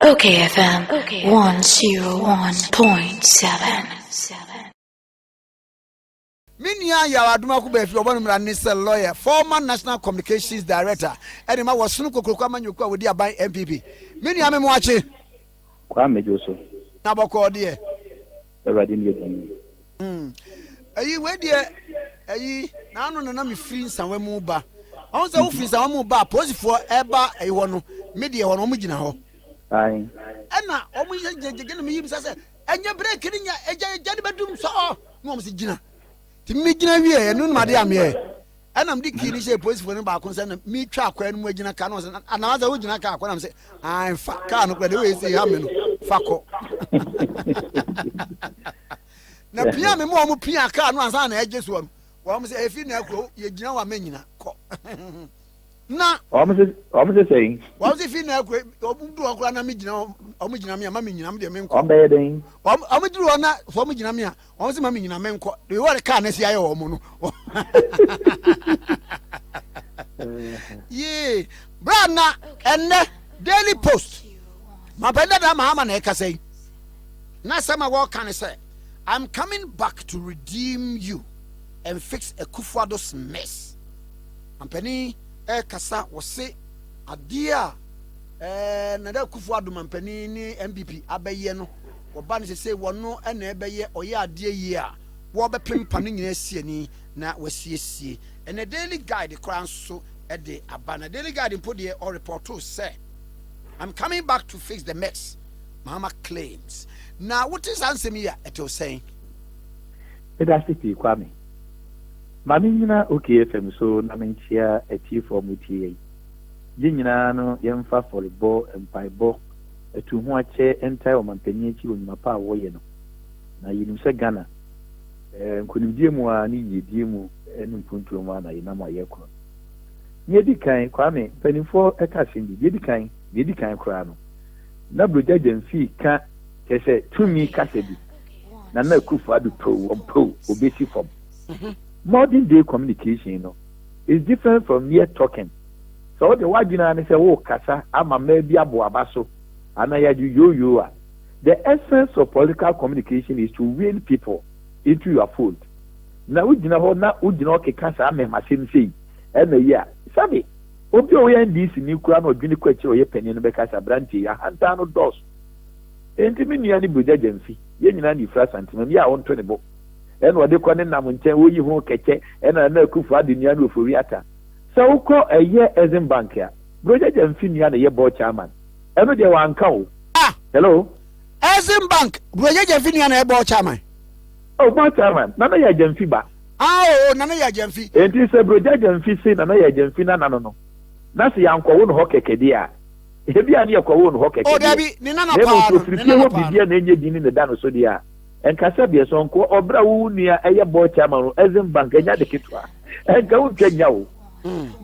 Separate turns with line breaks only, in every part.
Okay, FM 101.7.
Minya Yawaduma Kube, if you're one of the lawyer, former National Communications Director, and I was soon Kokokama Yuka with the by MPP. Minya, I'm watching.
Kwame Joso.
Naboko, dear. Are you where, dear? Are you now? No, me free somewhere move back. I want to office, I move back, pose for Eba, a one media or Omijina.
Aye.
And now, Omijin, me, and you're breaking your bedroom, so, Momsy Gina. Timijina here, no, madam, here. And I'm the key, say, post for the back concern me trap when we Gina Canos and another Ujina car. When I'm saying, I'm fat, can't go away, say, I'm Fako. Now, Piano, more Pia car, no, I just one. Well, say, if you know, you know, I'm in. Na
almost saying
what was if you know do akwa na mijina omijina me mama nyina me de menko
ombeden
omidru ona so omijina me a o se mama nyina menko de wore ka na si aye o mu no ye brana enne Daily Post ma benda da ma na e ka say na sama wo kan say I'm coming back to redeem you and fix a Kufuado's mess ampani kasa wose adia na da Kufuado mampani ni MPP abeye no wo ba ne se wono na ebeye oye adia yi a wo bepempa no nyina siani na wasiesie and the Daily Guide kran so de abana Daily Guide mpo de or report to say I'm coming back to fix the mess Mama claims. Now what is answer me at you saying
it has to be Kwame Mamina okay FM so na mentia eti for mutie. Jinyina no yemfa volleyball empaibo etu ho ache entai o mampani echi onima pa woye no. Na yinu se Ghana nkunimdie mu a ni yedie mu enu mpuntuo mu na yinam ayekro. Yedi kan Kwame penifo eka sindi yedi kan kra no. Na brojaje mfi ka kese tumi kasebi. Na Kufuado pro obesi form. Modern day communication, is different from mere talking. So the wajina and say, oh, kasa, ama maybe abo abaso, anayaju yo. The essence of political communication is to win people into your fold. Na ujina ho na ujina ke kasa ame machine say, yeah, sabi, obi o NDC ni kura no dwini kwachi o ye penye no be kasa branti ya hanta no dos. Enti mi nua ni boja jamfi, ye nyina ni fra santimam ya on to ne bo. En wode kone nam nchen wo yi ho keke en na Kufuado nia no oforiata so uko eye Exim Bank ya broja jamfi nia na ye board chairman eno de wanka o hello
Exim Bank broja jamfi nia na ye board chairman
board chairman na ye jamfi ba
na ye jamfi
enti se broja jamfi se na ye jamfi na no na se yanko wo no ho keke dia ebi ani yakwo wo no ho keke
dabi ni na pa
no bibia na enye dini ne da no so dia enkasa bia so nko obra wo nua eye board chairman Exim Bank enya de ketwa enka wo twanya wo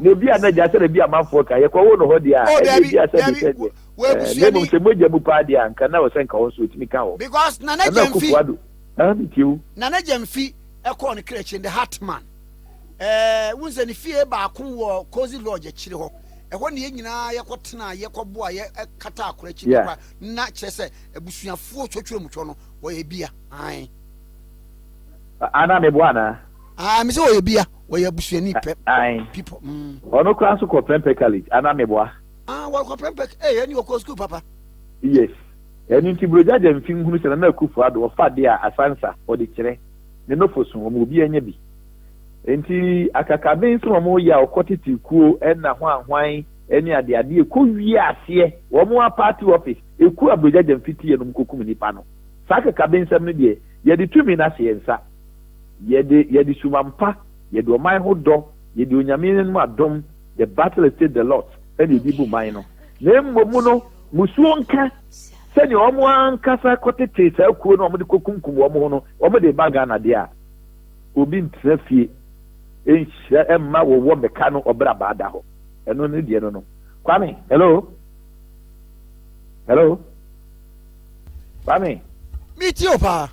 ne bia na ja se bia manfo ka ye kwa wo no ho dia bia se bi se ne mo se moja bu pa dia nka na wo se nka wo so timi ka wo
because na jamfi na jamfi e ko on creation the Heartman wunze ni fie ba ko wo Cozy Lodge chire ho ho ne nyina ye kotena ye koboa ye kata akora chire kwa na kire se ebusuafo twotwere mutwo no wo ye bia ai
ana me bwana
me se wo ye bia wo ye busuani people
ono kran so ko Prempeh College ana me bwa
wo ko Prempeh eni wo ko school papa
yes eni nti broja jamfi nhunu se na Kufuado wo fa de a asansa o de kire ne no fosun wo obi anya bi enti akakaben so mo ya okotiti kuo na ho ahwan eni ade ko wi ase wo mo a party office eku abroja jamfi tie no mkokum nipa no saka kaben sam no de ye de tumi na se yensa ye de sumampa ye de oman ho do ye de onyame no adom the battle is still the Lord and the bibu man no na mmomu no musuo nka se ni omo ankasa kotete sa kuo no omo de kokunkum wo mo no omo de baga na de a obi ntrafie enhia emma wo meka no obra baada ho eno ne die no Kwame hello Kwame
meet you pa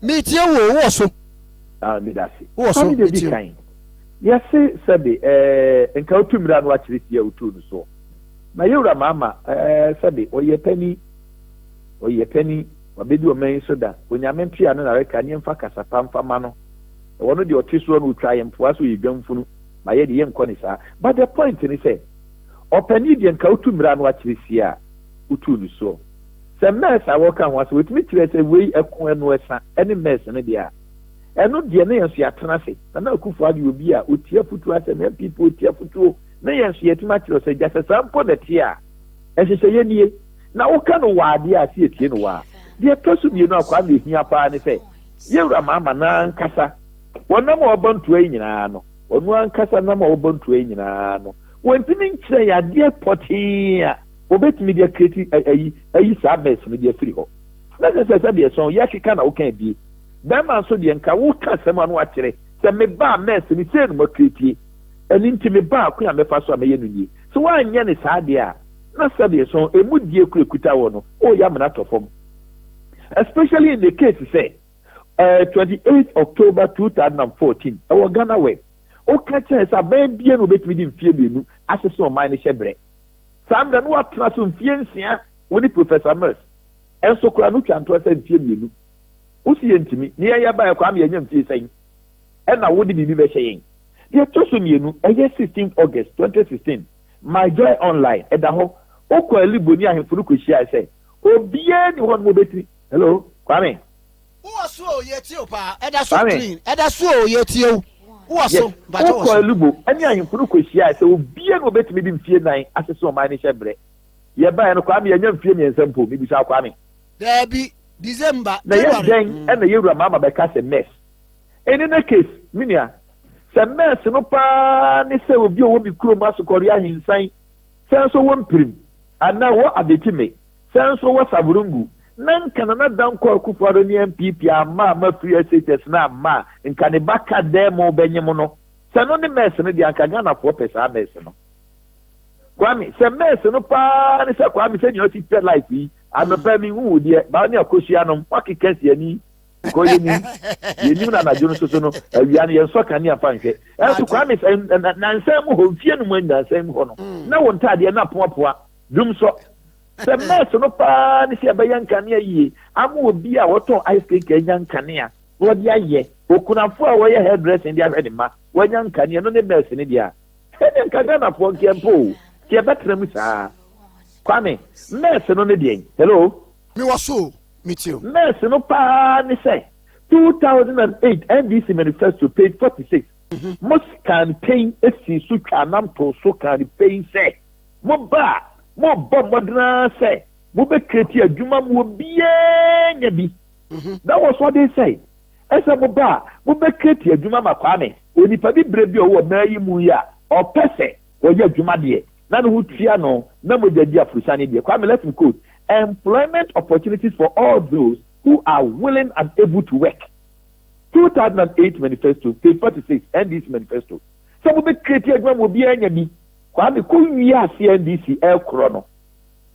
meet you wo so
me dasi
wo so
meet you yes sabi nka otumira no akire tie otu no so na yewura mama sɛde ɔyɛ pani wabɛdi ɔman so da onyame mpia no na reka ne mfa kasapa mfama no ɛwɔ no deɛ ɔte soɔ no ɔtwa yɛ mpoa so yɛ dwamfunu ma yɛ de yɛnkɔ ne saa but the point ni sɛ ɔpani deɛ nka wotu mmara no akyerɛ sie a wotu no soɔ sɛ mɛs a wɔka ho asɛ wɔtumi kyerɛ sɛ wei ɛko ɛno ɛsa ɛne mɛs no deɛ a ɛno deɛ ne yɛn so yɛatena ase na akufo ade obi a otia futuo asɛ na pipo otia futuo ne yɛn so yɛtumi akyerɛ sɛ gya sɛ saa mpo na tie a ɛhyehyɛ nie na woka no wɔ adeɛ a si etie no wɔ a deɛ ɛtɔ so mmienu akɔ ama ehia paa ne sɛ yɛwura maama n'ankasa wɔnam a wɔbɔ ntoa yi nyinaa no ɔno ankasa nam a wɔbɔ ntoa yi nyinaa no wɔntumi nkyerɛ yɛ adeɛ pɔtee a wɔbɛtumi de akreti ayi saa mɛs no de afiri hɔ na sɛ deɛ sɔn yɛakeka na woka bie bɛrima nso deɛ nka woka asɛm a no wakyerɛ sɛ mebaa mɛs no sɛ no makretie ɛno nti mebaa ko a mɛfa so a mɛyɛ no nie sɛ woanyɛ ne saa deɛ a na sɛdeɛ sɔn ɛmu die kura kuta wɔ no ɔyɛ amena tɔ fam especially in the case sɛ 28 October 2014 ɛwɔ Ghana web woka kyerɛ sɛ abɛn bie no wobɛtumi de mfie mmienu asese ɔman no hyɛ berɛ saa mmerɛ no woatena so mfie nsia wo ne Professor Mills ɛnso koraa no twa ntoa sɛ mfie mmienu wosi yɛ ntimi ne yɛyɛ baeɛ kwa ama yɛnya mfie sɛn ɛna wode biribi bɛhyɛ yɛn deɛ ɛtɔ so mmienu ɛyɛ 16 August 2016 My Joy Online ɛda hɔ wokɔ alibo ne ahemfo no kɔhyia sɛ obiaa ne hɔ no mobɛtiri hello Kwame
wowɔ so o yɛtie paa ɛda so clean ɛda so o yɛtie o wowɔ so
wokɔ alibo ne ahemfo no kɔhyia sɛ obiaa ne wɔbɛtumi de mfie nan asese ɔman no hyɛ berɛ yɛbaeɛ no Kwame yɛnya mfie mmiɛnsa mpo mebisa Kwame
daabi December
na yɛdɛn ɛna yɛwura maama bɛka sɛ mess ɛne na case menua sɛ mess no paa ne sɛ obi a wɔ bi kurom asokɔre ahensan sɛ nso wɔ mpirim anaa wɔ adetime sɛ nso wɔ saburungu na nka na dan kɔ Akufo-Addo ne MPP ama free SHS na ama nka ne baka dɛm bɛnyem no sɛ no ne mess no deɛ anka Ghanafoɔ pɛ saa mess no Kwame sɛ mess no paa ne sɛ Kwame sɛ nyɛ ɔsi pɛ life yi amepɛ mi hu deɛ ba ne akohyia no wakeka si ani ko yɛnim na anadwo no soso no awia no yɛnsɔ kanea fa nhwɛ ɛnso Kwame nansɛn mu hɔ mfie no mu nansɛn mu hɔ no na wɔn ntaadeɛ na poapoa dum sɔ sɛ mɛs no paa ne sɛ ɛbɛyɛ nkanea yie ama obi a wɔtɔn ice cream ka anya nkanea wɔde ayɛ okunafo a wɔyɛ hairdressing de ahwɛ ne ma wɔanya nkanea no ne mɛs ne deɛ a ɛne nka Ghanafoɔ nkɛmpo o sɛ yɛbɛtena mu saa Kwame mɛs no ne deɛ hello
mewɔ so metio
mɛs no paa ne sɛ 2008 NDC manifesto page 46 most campaign esi so twa namto so campaign sɛ mo bɔ mmɔdena sɛ mobɛkreti adwuma mu obiaa nya bi that was what they say ɛsɛ mobɛkreti adwuma ma Kwame onipa bi berɛ bi ɔwɔ maa yi mu yi a ɔpɛ sɛ ɔyɛ adwuma deɛ na ne ho tua no na mogya di afurusane deɛ Kwame let me quote employment opportunities for all those who are willing and able to work 2008 manifesto page 46 NDC manifesto sɛ mobɛkreti adwuma mu obiaa nya bi Kwame ko wie ase NDC ɛkorɔ no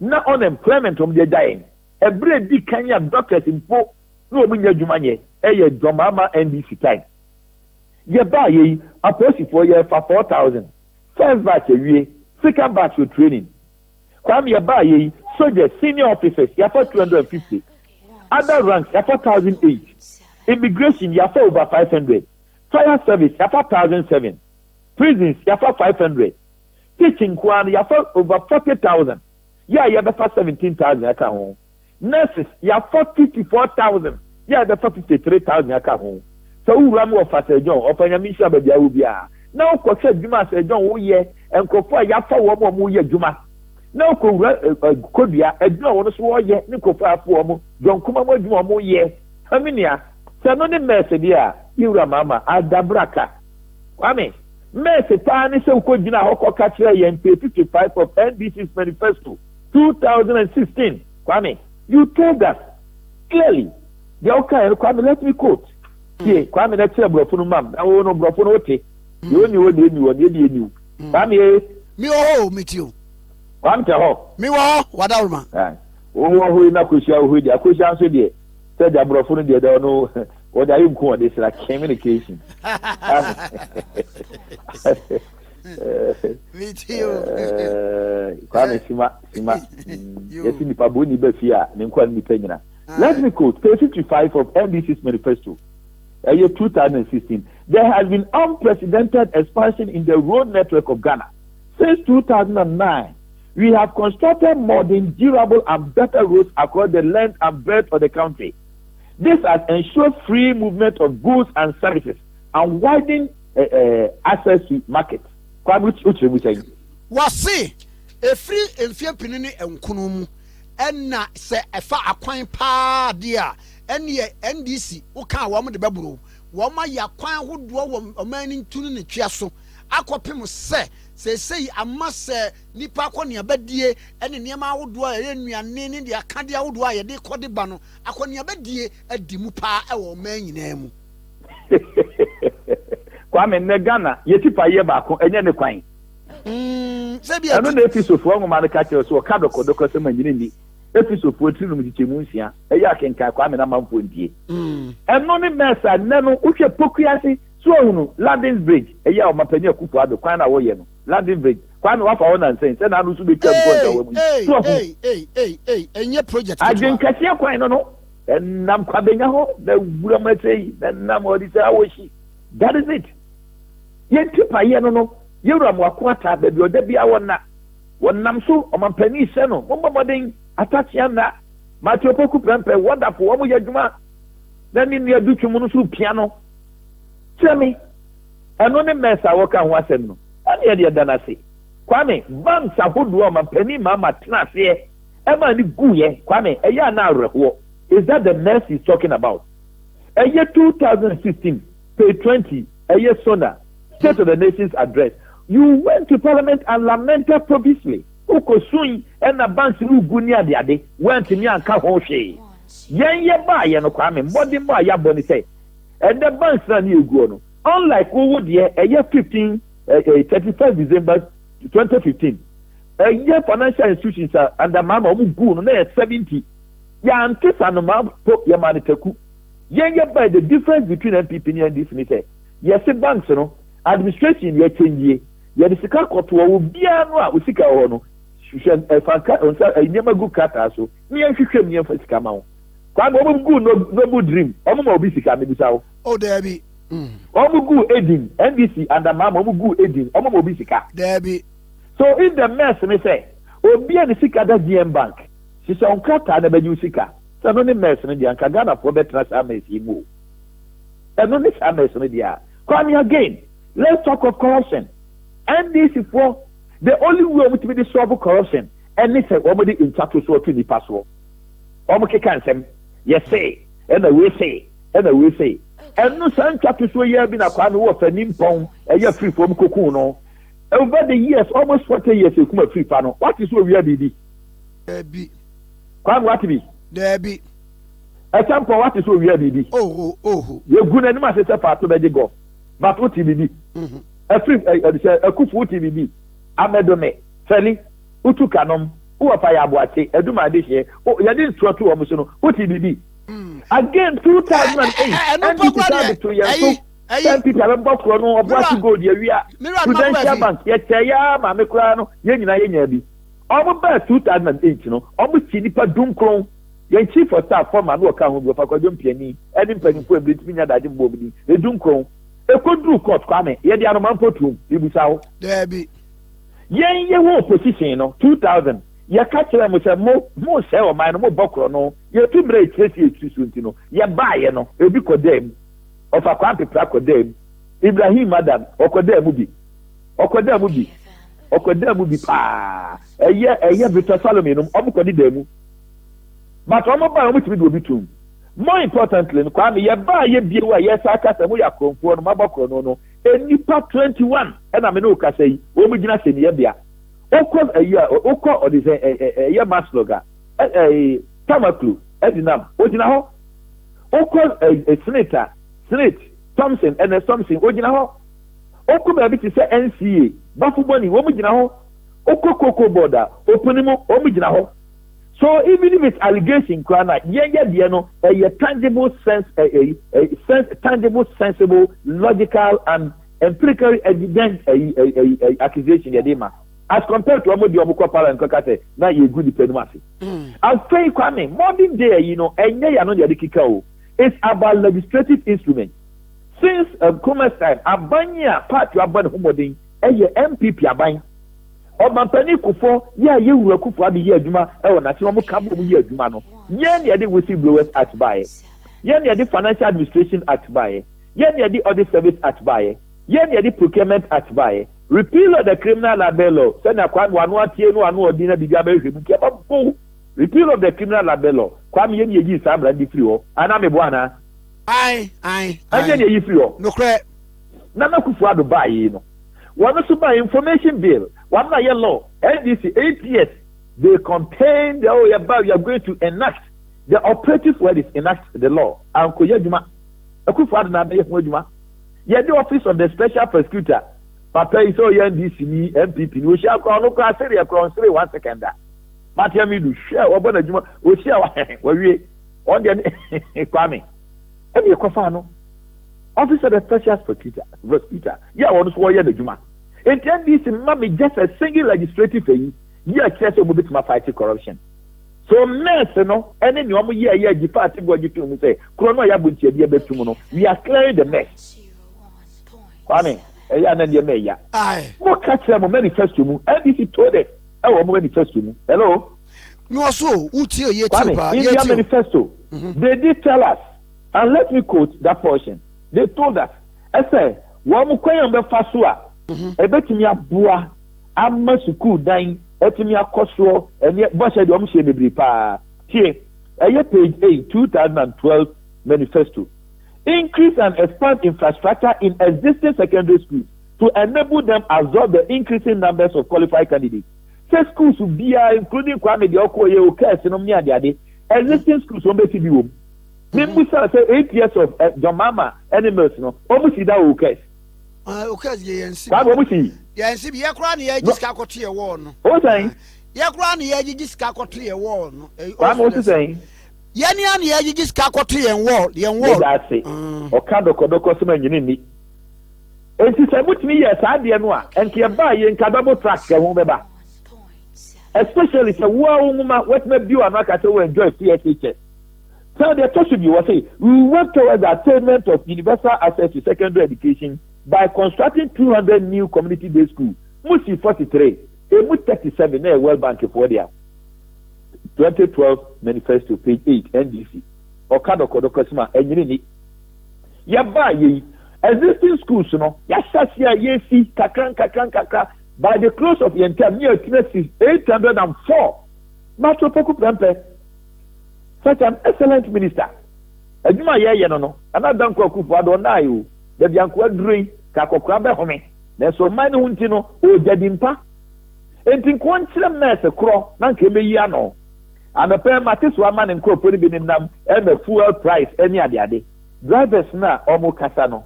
na unemployment de agyae ɛberɛ di kan ya doctors mpo na wɔn nya adwuma nyɛ ɛyɛ dɔmama NDC time yɛbaa yɛyi apolisifoɔ yɛfa 4,000 first batch awie second batch for training Kwame yɛbaa yɛyi soldiers senior officers yɛfa 250 other ranks yɛfa 1,008 immigration yɛfa over 500 fire service yɛfa 1,007 prisons yɛfa 500 teaching kwan yafa over 40,000 yɛbɛfa 17,000 aka ho nurses yɛfa 54,000 yɛbɛfa 53,000 aka ho sɛ wowura mu wɔ Fasɛdwɔn ɔfanyame hyɛ baabi awo biara na wokɔhwɛ adwuma Fasɛdwɔn woyɛ nkurɔfoɔ a yɛafa wɔn a wɔyɛ adwuma na wokɔwura Kodua adwuma wɔn nso wɔyɛ ne nkurɔfoɔ afo wɔn dɔnkoma mu adwuma wɔn yɛ aminia sɛ no ne mɛɛsɛ deɛ a yɛwura maama adabraka Kwame mɛɛsɛ paa ne sɛ wokɔgyina hɔ kɔka kyerɛ yɛn page 55 of NDC's manifesto 2016 Kwame you told us clearly deɛ wokaeɛ no Kwame let me quote tie Kwame na kyerɛ borɔfo no mam na wo no borɔfo no wote deɛ ɔni wɔ deɛ ni wɔ deɛ deɛ ni Kwame
mi wɔ hɔ metio
Kwame tɛ hɔ
mi wɔ hɔ wadaroma
wo hɔ yi na akɔhyia wo hɔ deɛ akɔhyia nso deɛ sɛ deɛ borɔfo no deɛ dɛ ɔno wɔde ayɛ nko wɔde sra communication
Meet you.
Kwame Sima. Yes, in the Pabuni Befia, Ninkwan Nipena. Let me quote page 55 of NBC's manifesto. Year 2016. There has been unprecedented expansion in the road network of Ghana. Since 2009, we have constructed modern, durable, and better roads across the length and breadth of the country. This has ensured free movement of goods and services and widened access to markets.
Wasi efri enfie pinini enkunum enna se efa akwan pa dia enne NDC uka wo mo de beburo wo ma ya kwan hodo wo omani ntunu ne twia so akopem se sei amma se nipa akoni abadie ene niam ahodo a ye nuane ne de akade ahodo a ye de kode ba no akoni abadie adi mu pa e wo man nyina mu.
Kwame ne Ghana yeti pa ye ba ko enye ne kwan.
Sebia
no episode fo ngoma ne ka kire so ka dokodoko se manyini ni episode fo trinum tichemu nsia eya kenka Kwame na mamfo ndie eno ne mesa ne no uhwe pokuase so ohunu landing bridge eya o mapani akufu ado kwan na wo ye no landing bridge kwan wa fa wo na nsen se na no so be twam ko nda wo mu so ohunu
enye project
agin kasia kwan no nam kwabenya ho na wura matei na nam odi se awoshi. That is it. Yenti pa ye no yewura mo akwata ba bi oda bia wonnam so omampani se no momboden atachia na matiopoku prempe wonderful wo mo yadwuma na ni ne adutwum no so piano chemi eno ne mesa wo ka ho asem no ani de dana se Kwame banks ahodo omampani mama tenase e ma ni guye Kwame eya na areho. Is that the mess he's talking about? Year 2016 page 20 year Sona State of the Nation's address. You went to Parliament and lamented profusely. Okosun and a banks who gunia the ade went to me and kahoshe. Yen ye ba ye no Kwame mbodi mo ya boni say. And the banks na ni egu no. Unlike who would year 35 December 2015. A year financial institutions are under mama who go no 70. Ya antisa no ma po ya maniteku. Yen ye by the difference between NPP and this me say. Yes, banks no administration ye change. Ye the sika koto wo bia no a usika ho no hwehwe efanka onsa enyema gu kata so ni enhwehwem ni enfa sika ma wo kwa go gu no dream omo ma obi sika me bisa wo
debi
omo gu edin NDC and mama omo gu edin omo ma obi sika
debi.
So in the mess me say obi an sika da GM bank si so nkata na banyu sika so no ne mess no dia nka Ghana for better as mess ibu no ne mess no dia come again. Let's talk of corruption. And this is for the only way we to solve corruption. And this is already in chapter so to the password. Omoke can say, yes, say, and I will say, and I will say. And no some chapter so you have been a kind of a nimpon, and you're free from Kokuno. Over the years, almost 40 years, you come a free panel. What is what we are be?
Be.
Come what be?
There be.
At some point, what is what we are be?
Oh.
You're good and must say part of the go. But what TVB? A free a cook for TVB. Amedome, Feli, Utukanom, Uapaya Boate, Eduma this year. Oh, you didn't throw to almost no. What TVB? Again, 2008. And you decided to your 10 people have bought one or what to go there. We are Prudential Bank, yet, Mamecrano, Yenabi. Almost 2008, you know, almost Chinipa Dumcron. Your chief of staff from an account with a Codum Piani, and in Penny Pueblo, that didn't move me. They Dumcron. A good do court, Kwame, ye the Anoman Potum, you saw.
There be.
Ye won't position, 2000. Ye catch them with a more sell mine, more bokro, no. Ye too great, you ye buy, you know, a big them of a quampy plaque of them. Ibrahim, madam, or Kodem would be pa. A year, Victor Salomon, Omcodidemu. But Omaba, which will be too. More importantly, Kwame, ye buy ye biwa, yes, I cast a way for Maboko, no, a nipa 21, and I mean, okay, say, Omigina Senibia. Oko a year, Oko or this a year masloga, a Tamaklu, Edinam, Ojinaho, Oko a senator, Senate, Thompson, and a something, Ojinaho, Oko maybe to say NCA, Bafuboni, Omiginaho, Oko Coco border, Openimo, Omiginaho. So even if it's allegation, a tangible sense, tangible, sensible, logical, and empirical evidence accusation yɛde as compared to ɔmo di ɔmo kɔ parliament kɔka sɛ na yɛ gu nipa nim ase. afei Kwame modern day ɛnyɛ yɛ ano yɛde kika o. It's about legislative instrument. Since Nkrumah's time, abanya party abane homodin, MPP aban. Obampani Kufo, wura Kufo adi ye adwuma, na ti omo kabo mu ye adwuma no. Yen ye de Whistleblowers Act bae. Yen ye de Financial Administration Act bae. Yen ye de Audit Service Act bae. Yen ye de Procurement Act bae. Repeal of the Criminal Libel Law. Send a kwan wanu atie no anu odina bibia be hwemu ke ba. Repeal of the Criminal Libel Law. Kwame yen ye gi sabra di free ho. Ana me bo ana.
Aye.
Anya ye free ho.
No kre.
Nana Kufuado bae no. One also by information bill. One na law. NDC 8 years. They contain the you are going to enact. The operative word is enact the law. Anko yeduma. Kufuado na be yeduma. Ye the office of the special prosecutor. Papa is all NDC ni MPP. We shall call no class area cross 1 second. Matia mi do share obona juma. O share wa wie. On the Kwame. Emi ekofa no. Office of the special prosecutor. Yeah, one so ye the juma. In this mommy just a single legislative thing. Yeah, just a bit my fight corruption. So nurse no, any normal year the party go you to say, Chrono ya bunti be betumo. We are clearing the mess. Kwame, na de meya.
Aye.
What catch them manifesto mu? NDC told it. Our manifesto mu. Hello.
No so, uti o ye
Kwame, in their manifesto, they did tell us, and let me quote that portion. They told us, I say, wa mu kwan be fasua. Ebetimi aboa amma school dan etimi akoso ene boshe de omhye bebri pa tie page 8 2012 manifesto increase and expand infrastructure in existing secondary schools to enable them absorb the increasing numbers of qualified candidates. Say schools will be including Kwame de Okoye Okese no me ade existing schools won be fi bi wom me say 8 years of Jomama animals no omusi da Okese.
Okay, yes. Yes, ye kra na ye giska koto ye wall no.
O say
ye kra na ye giska koto ye wall no.
What you saying?
Ye ni an ye giska koto ye wall,
That's it. O ka dokodoko so manyini ni. Enti se mutimi ye sa de no a, enke ba ye nka double track ke ho beba. Especially se wo nwuma what me bi wa na ka se we enjoy PSHS. So the talk should be what say, we work towards the attainment of universal access to secondary education by constructing 200 new community-based schools. Musi 43, Emu 37, World Bank for there. 2012 Manifesto, page 8, NDC. Okado Kodokosima, Enyini. Yaba ye, existing schools, Yasasia, Yesi, Kakran. By the close of the entire year, 804. Macho Poku Prampe. Such an excellent minister. Aduma ye no. Another Kufuado na you. The Bianco Dre, Kakokra Behome. Then so many Huntino, O Jadimpa. And think one slim mess a crow, Nankeme Yano. And a pair Matis Waman and Crow putting in them and the fuel price any other day. Drivers na Omo Casano.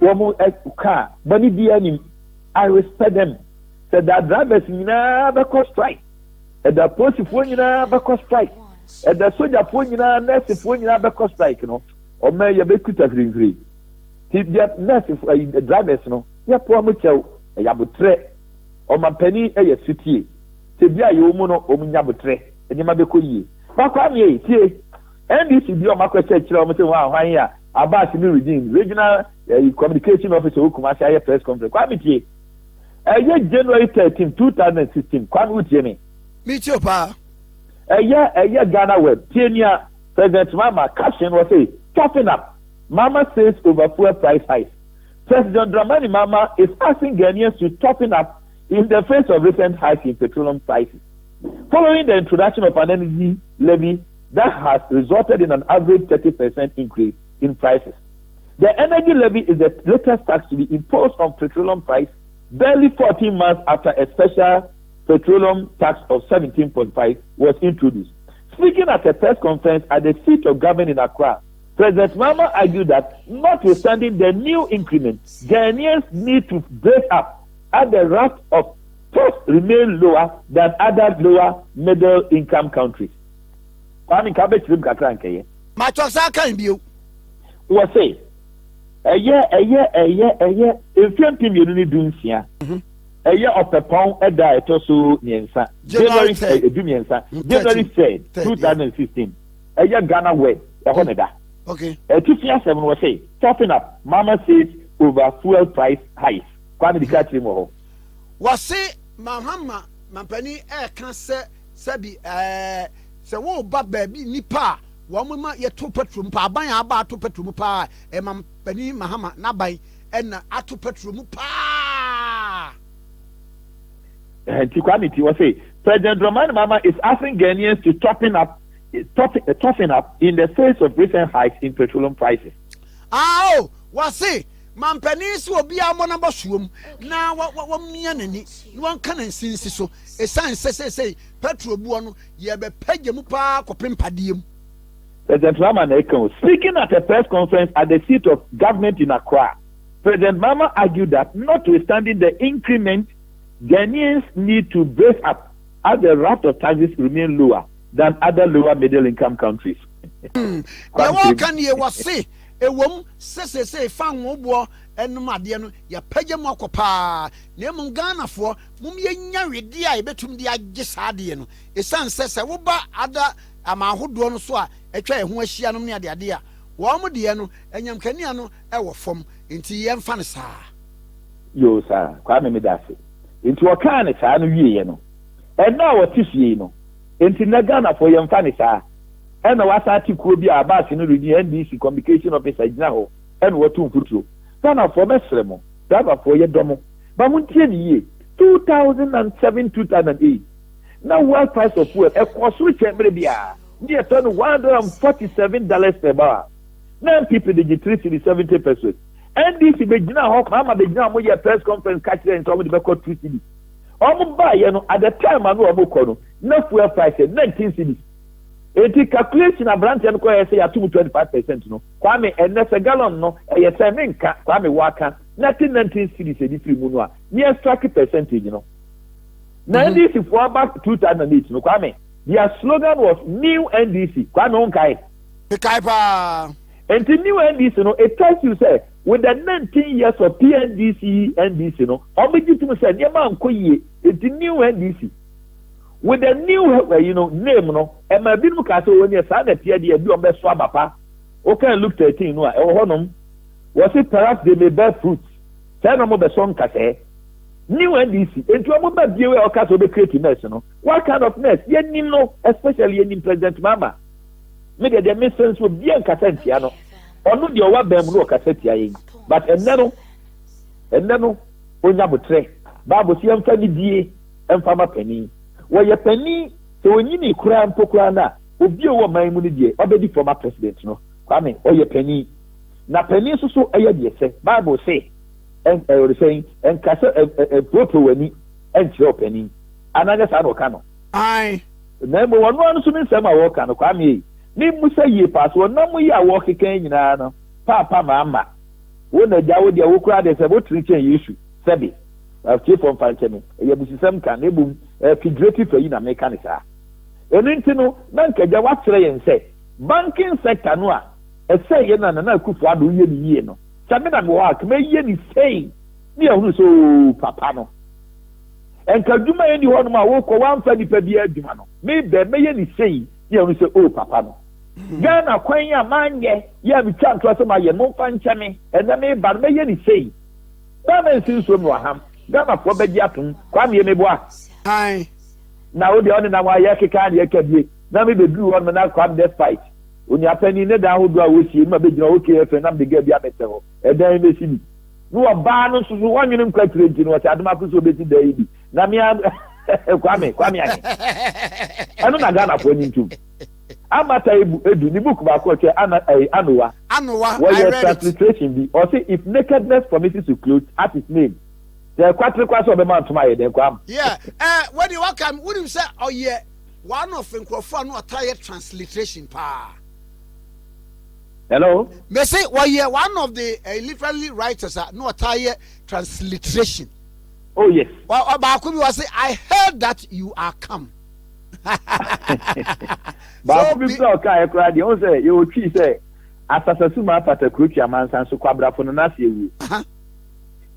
Omo car, Bunny Bianim. I respect them. Said that drivers never cost strike. And the post phone never cost strike. And the soldier phone nurse phone never strike, or may you be cut as free. The nurse the drivers, ya poor mucho, a yabutre, or my penny a city. Tibia you mono or yabutre, and you may be cool. Bakwami, and this is your market church, wow, about to be redeemed. Regional communication officer who come at a press conference. Kwame, January 13, 2016, Kwame Jimmy.
Meet your pa.
A year Ghana Web, Kenya, President Mama caption was say, topping up. Mama says over fuel price hikes. President Dramani Mama is asking Ghanaians to topping up in the face of recent hikes in petroleum prices. Following the introduction of an energy levy that has resulted in an average 30% increase in prices. The energy levy is the latest tax to be imposed on petroleum price barely 14 months after a special petroleum tax of 17.5 was introduced. Speaking at a press conference at the seat of government in Accra, President Mama argued that notwithstanding the new increment, Ghanaians need to break up as the rate of cost remain lower than other lower middle income countries. Kwame Kabechim Kakranke.
Machosa can be
was say, Efiam team you need dunsia. Opepon eda etoso niensa. January 3rd, 2016. Ghana West.
Okay.
Tifia 7 was say, topping up. Mama says over fuel price hikes. Kwame Dikachiri mo.
Was say Mahama Mampani can say Sabi se wo ba baby nipa wo mama ye to petrol pa ban aba to petrol pa Mampani Mahama na ban na ato petrol pa.
Kwame was say President Dramani Mahama is asking Ghanaians to toughen up in the face of recent hikes in petroleum prices.
Oh, was say Mampani so obi amona bosuom na wa mia nani wan kan nsinsi so esan say petrol buo no ye be pagye mu pa kopem padiem.
President Mahama speaking at a press conference at the seat of government in Accra, President Mahama argued that notwithstanding the increment, Ghanaians need to brace up as the rate of taxes remain lower than other lower middle income countries.
What can you say? A woman say fan wo and Madia no ya pagye mu akopa na mu Ghana for mum ye nya wedi a betum dia gisade no esan se wo ba ada amahodo no so a etwa eho ahia no ne ade a wo mu de no enyam kania no e wo fom enti ye mfa ne saa
yo saa kwa me dase enti wo kan ne saa no wiye no e na wo tifie no enti na Ghana for ye mfa ne saa e na wasa atikuo bi a baasi no redi NDC communication officer gina ho e na watu mfuturo Ghana for mesremo driver for ye domo ba muntie ni ye 2007 2008 now world price of fuel e koso chembre bia near turn $147 per bar. Now people they get 370 pesos. NDC be gina ho mama be gina mo ye press conference catch and some the record 2 cedis. Omo buy no at the time anu omo kono na fuel price 19 cedis. Eti calculation na branch and ko say atum 25% no. Kwame enese gallon no e say menka kwame waka 19 cedis e di free mu no a near strike percentage no. Na NDC for back 2008 no kwame their slogan was New NDC. Kwame onkai.
Kaipa.
And the new NDC, it tells you, say, with the 19 years of PNDC, NDC, to say, it's the new NDC. With the new, name, and my bill castle when you signed the idea, do a best swabapa. Okay, look 13, was it perhaps they may bear fruits? Tell them about the song, New NDC, and to a moment, you will cast of the creative mess, What kind of mess? Especially in President Mama. Maybe the message will be a cassette, or not your one no cassette, but and then, when you have Babu see family D and farmer penny. Where your penny, so when you need cram pokrana, will be your my money, already former president, Kwame, or your penny. Na penny so a year, say, Bible say. And I was saying, and Cassa a proto and your penny. Another side cano.
Aye.
Number one to miss some work and Kwame. Ni Musa ye pass one no more ya walk again, Papa Mama. When the Jawo de Okra is about to reach an issue. Sabi. I've chief on Falcon. A Yabusam can able figurative for you na mechanica. And intino, Nanka Jawatray and say, banking sector noa. A say yen and another Kufadu yen no. Samina walk may yen say, near who so papano. And Kajuma any one of my walk or 1 penny per year, Dimano. Maybe may yen say, near who say, oh, papano. Ghana kwanya manye ya bi chan to asema ye mo fa ncheme ena me ba me ye ni sei ba me sin so no ham Ghana fo be gi atum kwa me me boa
ai
na o de on na wa ye keka de ekabie na me be du on na kwa despite oni apani ne da hodo a wo sie ma be gina o KF na me ga bi abete ho e dan me sini no ba no so wonwene nkwa kiregi no ta adama ko so be ti da yi bi na me kwa me anye anu na Ghana fo nyintum Amata edu ni book ba ko che Anowa where transliteration be or say if nakedness promises to clothe at its name the kwatre kwaso be man toma ye den kwam
yeah when you welcome would you say oh yeah one of nkrofo no attire transliteration pa
hello
me say well yeah one of the literally writers no attire transliteration
oh yes
well ba ko bi was say I heard that you are come
But people are kind of crying. You say you will see say asasasuma patakruchi amansan so kwabrafo no na se ewu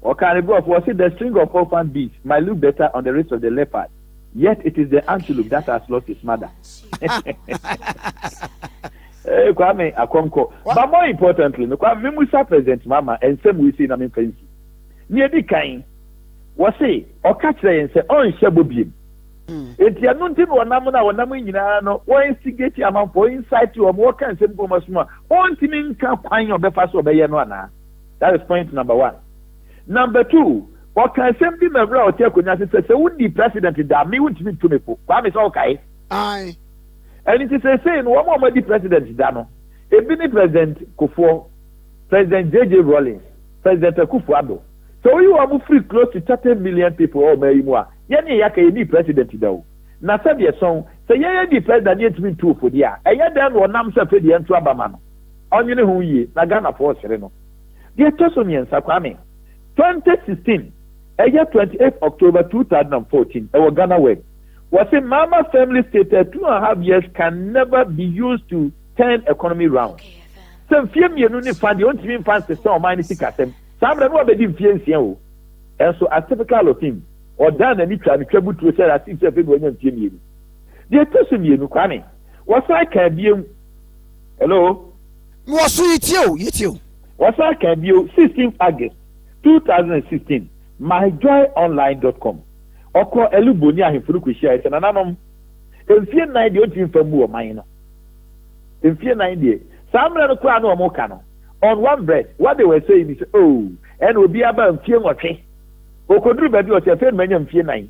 Okanibro was it the string of orphan beasts might look better on the wrist of the leopard, yet it is the antelope that has lost its mother. Kwame Akonko. But more importantly, Kwame Musa President Mama and some we see in fancy. Near the kind was say or catch the and say on Shabobim. It's your nothing or Namuna or Naminano or instigate your amount for insight to a more can simple masma. On Timin can find your befast of Bayanwana. That is point number 1. Number 2, what can simply member or tell Kunyasi say, would the president that me would meet to me for? Kwame is okay.
Aye.
And it is a saying, one more the president Dano. If any President Kufo, President J.J. Rawlings, President Akufo-Addo. So you are free close to 30 million people or maybe more. Yenny Yaka, any president though. Now, said your song, say, yeah, the president yet to be two for the air. A year then one namsa for the Entrabaman. On you know who ye, Nagana for Sereno. Dear Tosomian Sakwame. 2016, 28th October 2014, our Ghana Web was a Mama family stated 2.5 years can never be used to turn economy round. Some few million fund the only fans to sell money to Kassem. Some of them were the influence, and so as typical of him, or done any trouble to say as if every one of you. The person you Kwame was I can be hello?
Was you?
Was I can be 16th August 2016, myjoyonline.com. Oko eluboni ahimfuru kwishia ese nananom. Emfie 9 de otin famu o man no. Emfie 9 de. Samra no kwa no omoka no. On one breath, what they were saying is, oh, and obi aba emfie nwotwe. Okoduru ba bi o se fen manya emfie 9.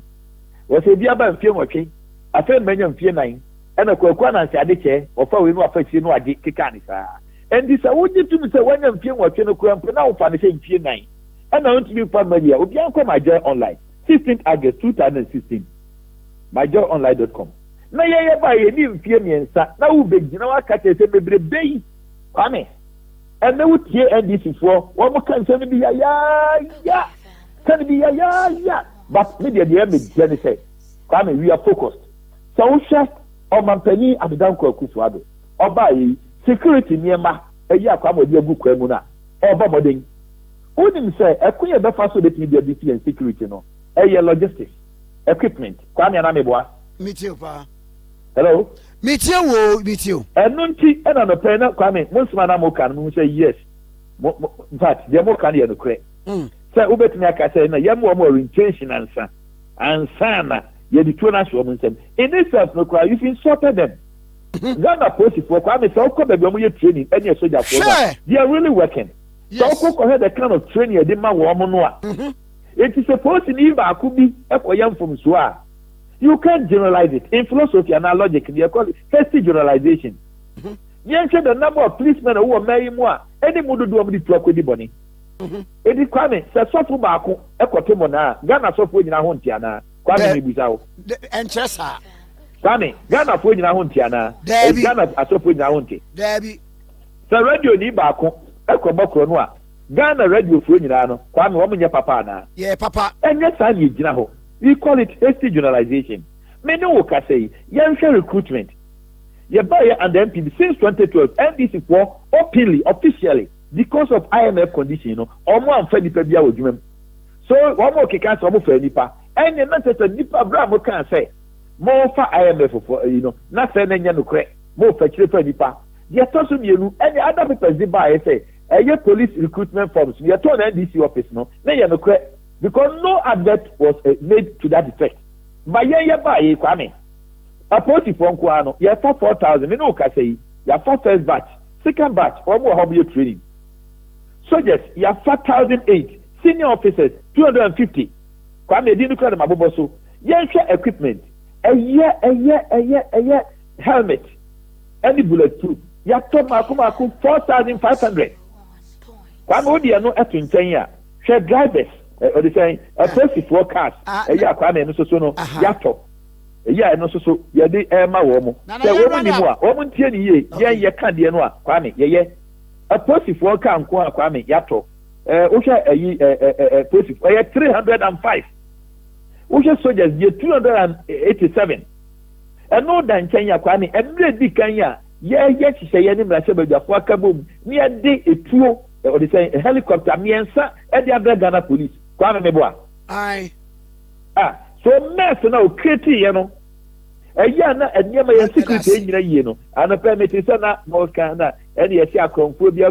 Wo se bi aba emfie nwotwe. Afen manya emfie 9. Ena kwa na nse ade che, ofa we no afa chi no ade keka ni sa. And this awuji tu mi se wanya emfie nwotwe no kwa mpena ofa ne se emfie 9. And I want to be family. Obianko my joy online. 16th August 2016. myjoyonline.com. Na ye ba ye ni mfie miensa. Na wo begina wa ka tese bebrebe. Kwame. And na wo tie NDC for wo mo kan se bi ya. Can be ya. But media dey me dey say. Kwame, we are focused. So we share on mampani Adanko Akufo-Addo. Oba yi security niema eyi akwamo di agu kwa mu na. Oba modern. Unim say ekuye be fa so de media defense and security no. Logistics, equipment. Kwame na meboa.
Meet pa.
Hello.
Meet you.
Enu nti ena no pe na Kwame, monsuma na mo kan mo say yes. In fact, dey mo kan ye no kre. Say ubetumi aka say na ye mo orientation ansa. Ansa na ye di tuo na so mo nsem. In this sense no kwa you insulted them. Ghana police for Kwame say ko be mo ye training any soldier for that. They are really working. Yes. So ko the kind of training they ma wo mo no a. It is supposed to be akubi ekoyam from so a. You can't generalize it. In philosophy and logic, they call it hasty generalization. You say the number of policemen who are marry more. Any mudu do omdi to akodi boni. Edi Kwame, se sofu baako ekoto mo na Ghana sofu nyina ho ntia Kwame mebusa wo.
Enchesa.
Kwame, Ghana fo nyina ho ntia na. Ghana asofu nyina ho ntia.
Dabi.
Se radio ni baako ekobokro no a. Ghana radio fo nyina no. Kwame wo menye papa na.
Yeah, papa.
Enye sa ni gyina ho. We call it hasty generalization. Many will say, young recruitment. You buy and MPD since 2012, NDC for openly, officially, because of IMF condition, you know, or more unfair nipa with you. So, one more kick answer for nipa. And the message nipa bravo can say, more for IMF for, you know, not saying any no credit, more for children nipa. They told you, any other people they buy, say, your police recruitment forms, you told NDC office, no, they no credit. Because no advert was made to that effect. But yeah, Kwame. A party from Kwano, you have 4,000. You know, say you have first batch, second batch, or more hobby training. Soldiers, you have 4,008. Senior officers, 250. Kwame didn't call them a boboso. Yansha equipment, a year, helmet, any bulletproof. You have told Makumaku 4,500. Kwame Odi, no, at 10 years. Share drivers. Or the saying a person for cars, a ya Kwame no so no yato. A ya no so ya de Emma woman. The woman more, woman tieni ye, ya can de no Kwame, ye. A person for car and Kwame yato. Usha a person for 305. Usha soldiers ye 287. And no than Kenya Kwame, and ready Kenya, yɛ hyehyɛ yɛ ne mmarahyɛ badwafo aka bom ne yɛde etuo ɔde sɛ helicopter mmiɛnsa ɛde abrɛ Ghana police Kwame Meboa.
Aye.
So mess na o create yɛ no ɛyɛ na ɛnneɛma yɛn security nyina yie no anɔpɛ mete sɛ na mɔka na ɛne yɛsi akɔnfoɔ bi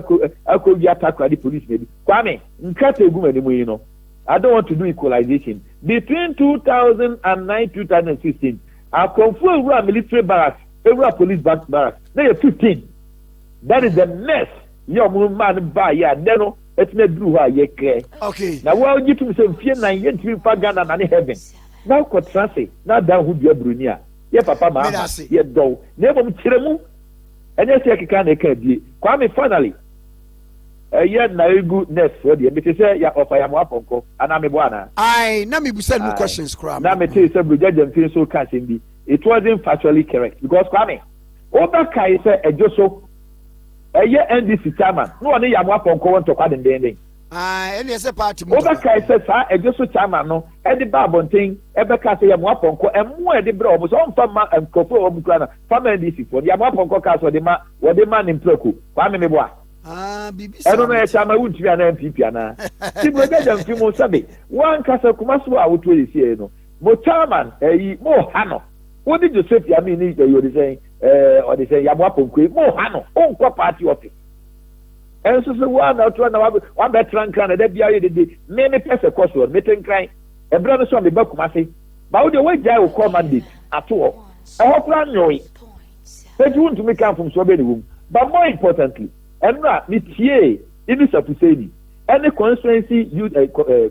akɔ bi atakora de police na bi Kwame nkata egu m'anim yi no I don't want to do equalization between 2009 2016 akɔnfoɔ ewura military barracks ewura police barracks na yɛ 15 that is the mess yɛ ɔmo man ba yɛ adɛ no ɛtena duru hɔ a yɛ kɛ
okay
na wɔn gye tum sɛ mfie nan yɛ ntumi fa Ghana na ne heaven na kɔ transe na dan ho dua buroni a yɛ papa maa yɛ dɔw na ebom kyerɛ mu ɛnyɛ sɛ keka na ɛka bie Kwame finally ɛyɛ na egu nurse wɔ deɛ mete sɛ yɛ ɔfa yɛ mo apɔnkɔ ana me bo ana
aye na me busa no questions crap
na mete sɛ brojagya mfin so ka asɛm bi it wasn't factually correct because Kwame ɔbɛkae sɛ ɛdwo so ɛyɛ NDC chairman no ɔne yɛ mo apɔnkɔ wɔ ntɔkwa dendenden
ɛne ɛsɛ party mu
ɔbɛkae sɛ saa ɛdwo so chairman no ɛde ba abɔnten ɛbɛka sɛ yɛ mo apɔnkɔ ɛmo ɛde brɛ ɔmo sɛ ɔmfa ma nkɔfo ɔmo kura na fama NDC fo yɛ mo apɔnkɔ ka so wɔde ma ne mprɛko Kwame Meboa ɛno no yɛ chairman wuntumi ana MPP ana ti brojagya mfi mu sɛbe wankasa kuma so a wotuo yɛ sie no mo chairman ɛyi mo ha no wodi Joseph Yami ni ɔde sɛn yɛ mo apɔnkɔ mo ha no ɔnkɔ party office ɛnso so wa na ɔtɔ na wabɛtra nkran na da bia yɛ dede me pɛ sɛ kɔ so mete nkran ɛbrɛ no so a meba kuma se ba wo de wagyae wo call mandate ato hɔ ɛhɔ kora nyoe sɛ ju ntumi kan fom so bɛ ne wom but more importantly ɛnura me tie Idris Afuseni ɛne constituency youth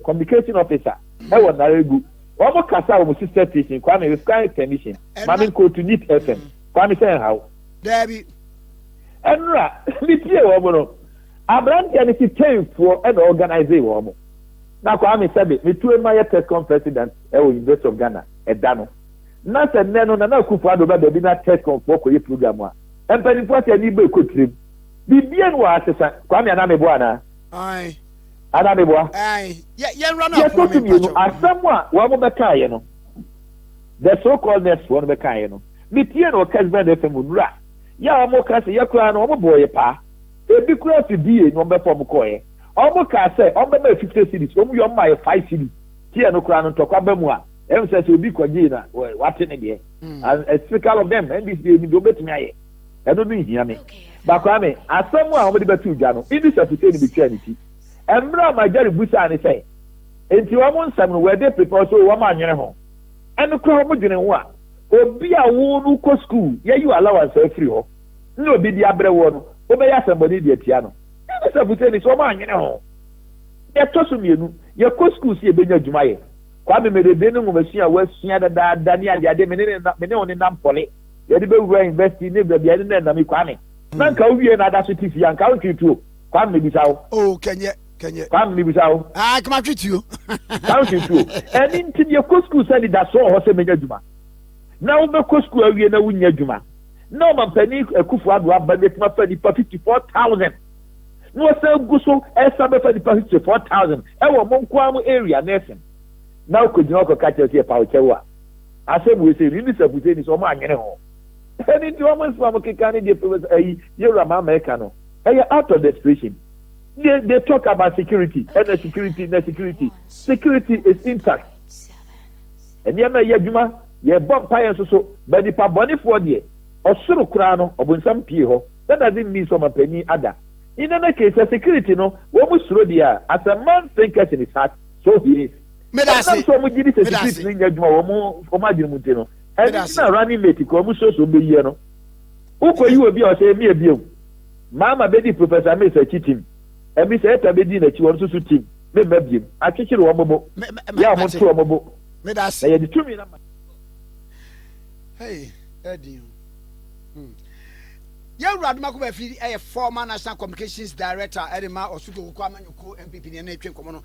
communication officer ɛwɔ Naregu wɔn kasa wɔn sister station Kwame with sky permission maame nko to NIT FM Kwame sɛ how
Debbie
ɛnura me tie wɔn no aberanteɛ no si tenfoɔ ɛna organize wɔn mo na Kwame sɛbe metuo ma yɛ TESCOM president ɛwɔ University of Ghana ɛda no na sɛ nnɛ no Nana Akufo-Addo ba baabi na TESCOM foɔ kɔyɛ program a mpanimfoɔ sɛ ani bɛ kɔ tirim bibia no wɔ asesa Kwame Ana Meboa ana Ana Meboa yɛtɔ to mmienu asɛm a wɔn mo bɛkaeɛ no the so called nurse wɔn bɛkaeɛ no metie no Kesben FM nura yɛ a wɔn ka sɛ yɛkora no wɔn bɔ yɛ paa ebi kura fi die na wɔn bɛfɔ wɔn kɔɛ wɔn ka sɛ wɔn bɛma 50 cedis wɔn yɛ wɔn ma yɛ 5 cedis tie no kora no ntɔkwa bɛ mu a ɛmu sɛ obi kɔgye na wate ne deɛ a typical of them NDC ni de obetumi ayɛ ɛno no nhia me Kwame asɛm a wɔn de bɛtu dwa no Idris Afuseni bi twɛ ne ti mmerɛ a Majari busa ne sɛ nti wɔn nsɛm no wɔde prepare so wɔn anyere ho ɛno kora wɔn dwene ho a obi a wɔn no kɔ school yɛyi allowance afiri hɔ na obi di abrɛ wɔn no wobɛyɛ asɛmbɔne deɛ tia no Idris Afuseni sɛ wɔn anyere ho yɛtɔ so mmienu yɛkɔ school si yɛbɛnya adwuma yɛ Kwame Medede ne nwomasi a wɔasua dadaada ne adeade me ne wɔn nenam pɔle yɛde bɛwura university ne baabi yɛde ne nam Kwame na nka wowie na ada so ti fia nka wotwe tuo Kwame mebisa wo
kɛnyɛ
Kwame mebisa wo
kama twe tuo
ka wotwe tuo ɛne nti yɛkɔ school sɛ deda so wɔ hɔ sɛ menya adwuma na wobɛkɔ school awie na wonya adwuma na ɔmampani Akufo-Addo aba bɛtumi afa nipa 54,000 na wɔsan gu so ɛsa bɛfa nipa 54,000 ɛwɔ mo nkoa mo area nursing na wokɔgyina wɔkɔka kyerɛ sɛ yɛpa wo kyɛw a asɛm wei sɛ Idris Afuseni sɛ ɔmo anyene ho ɛne nti wɔn nso a keka ne deɛ ɛyi yɛwura ma America no ɛyɛ out of desperation they talk about security ɛna security is intact ɛnneɛma yɛ adwuma yɛbɔ mpaeɛ nso so bɛ nipa bɔnefoɔ deɛ ɔsoro koraa no ɔbɔnsam pie hɔ that doesn't mean sɛ ɔmapanyin ada in any case security no wɔn mu soro deɛ a as a man thinkers in his heart so he is ɛnam so wɔn gyi di sɛ security no nyɛ adwuma wɔn adwene mu ti no ɛni na running mate kɔ ɔmo soso bɛ yie no wokɔ yi obi a ɔsɛ emi ebiem maama bɛdi professor Mills akyi tim ɛbi sɛ ɛta bɛdi n'akyi wɔn soso tim mɛmɛ biem akyekyere wɔn bobo yɛ a wɔn to wɔn bobo na yɛde tumi na ma.
yɛwura adoma kɔba fi ɛyɛ former national communications director ɛde ma ɔsoko koko amanyɔko MPP ne ɛna etwe nkɔmɔ no.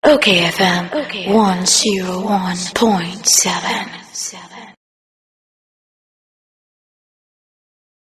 Okay FM 101.7